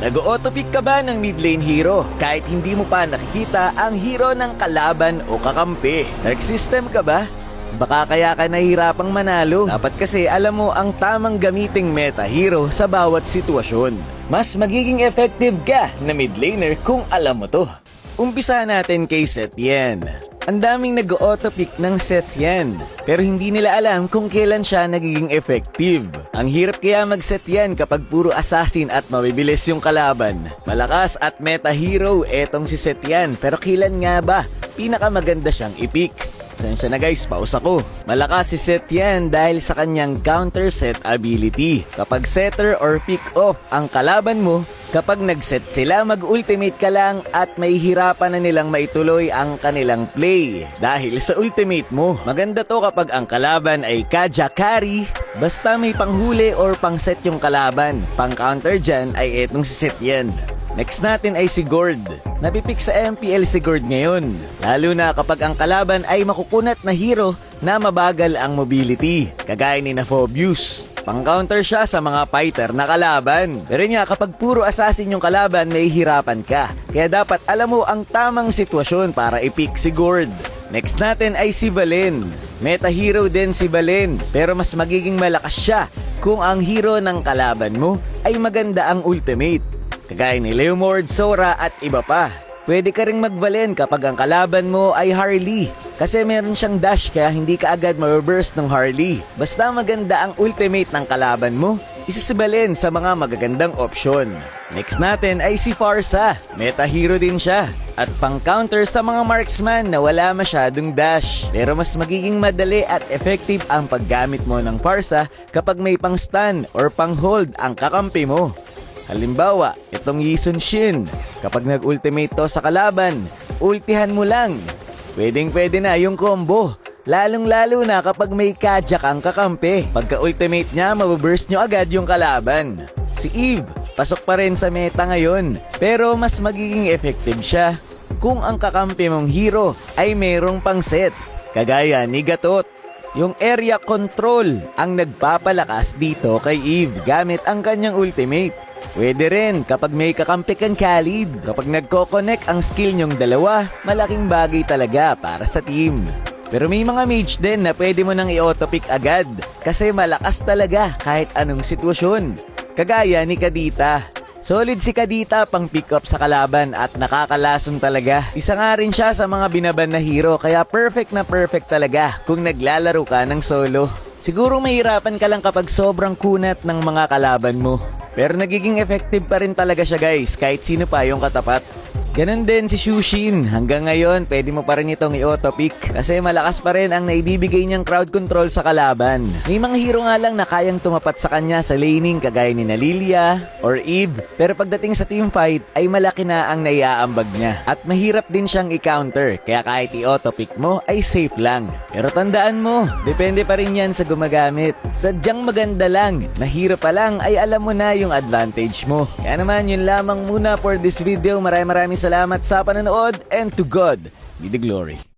Nag-auto-pick ka ba ng mid lane hero kahit hindi mo pa nakikita ang hero ng kalaban o kakampi? Dark system ka ba? Baka kaya ka nahihirapang manalo. Dapat kasi alam mo ang tamang gamiting meta hero sa bawat sitwasyon. Mas magiging effective ka na mid laner kung alam mo to. Umpisa natin kay Setien. Ang daming nag-auto-pick ng Setien, pero hindi nila alam kung kailan siya nagiging effective. Ang hirap kaya mag-Setien kapag puro assassin at mabibilis yung kalaban. Malakas at meta hero etong si Setien, pero kailan nga ba pinakamaganda siyang i-pick? Sensya na guys, pause ako. Malakas si Setien dahil sa kanyang counter set ability. Kapag setter or pick off ang kalaban mo, kapag nag-set sila, mag-ultimate ka lang at may hirapan na nilang maituloy ang kanilang play. Dahil sa ultimate mo, maganda to kapag ang kalaban ay Kaja carry, basta may panghuli or pang-set yung kalaban. Pang-counter dyan ay etong si Setien. Next natin ay si Gord. Napipick sa MPL si Gord ngayon. Lalo na kapag ang kalaban ay makukunat na hero na mabagal ang mobility. Kagaya ni Phobius. Pang-counter siya sa mga fighter na kalaban. Pero nga kapag puro assassin yung kalaban, may hirapan ka. Kaya dapat alam mo ang tamang sitwasyon para i-pick si Gord. Next natin ay si Valen. Meta hero din si Valen, pero mas magiging malakas siya kung ang hero ng kalaban mo ay maganda ang ultimate. Kagaya ni Leomord, Sora at iba pa. Pwede ka ring mag-Valen kapag ang kalaban mo ay Harley. Kasi meron siyang dash kaya hindi ka agad ma-reverse ng Harley. Basta maganda ang ultimate ng kalaban mo, isa si Valen sa mga magagandang opsyon. Next natin ay si Pharsa. Meta hero din siya. At pang-counter sa mga marksman na wala masyadong dash. Pero mas magiging madali at effective ang paggamit mo ng Pharsa kapag may pang-stun or pang-hold ang kakampi mo. Halimbawa, itong Yi Sun-shin. Kapag nag-ultimate to sa kalaban, ultihan mo lang. Pwedeng-pwede na yung combo. Lalong-lalo na kapag may Kaja kang kakampi. Pagka-ultimate niya, mababurst nyo agad yung kalaban. Si Eve, pasok pa rin sa meta ngayon. Pero mas magiging effective siya kung ang kakampi mong hero ay mayroong pang set. Kagaya ni Gatot. Yung area control ang nagpapalakas dito kay Eve gamit ang kanyang ultimate. Pwede rin kapag may kakampi kang Khalid. Kapag nagko-connect ang skill nyong dalawa, malaking bagay talaga para sa team. Pero may mga mage din na pwede mo nang i-auto-pick agad kasi malakas talaga kahit anong sitwasyon. Kagaya ni Kadita. Solid si Kadita pang pick up sa kalaban at nakakalason talaga. Isa nga rin siya sa mga binaban na hero kaya perfect na perfect talaga kung naglalaro ka ng solo. Siguro mahirapan ka lang kapag sobrang kunat ng mga kalaban mo. Pero nagiging effective pa rin talaga siya guys kahit sino pa yung katapat. Ganon din si Shushin. Hanggang ngayon, pwede mo pa rin itong i-auto-pick kasi malakas pa rin ang naibibigay niyang crowd control sa kalaban. May mga hero nga lang na kayang tumapat sa kanya sa laning kagaya ni Lilia or Eve. Pero pagdating sa teamfight ay malaki na ang naiaambag niya. At mahirap din siyang i-counter kaya kahit i-auto-pick mo ay safe lang. Pero tandaan mo, depende pa rin yan sa gumagamit. Sadyang maganda lang, mahirap pa lang ay alam mo na yung advantage mo. Kaya naman yun lamang muna for this video. Maraming salamat sa panonood and to God be the glory.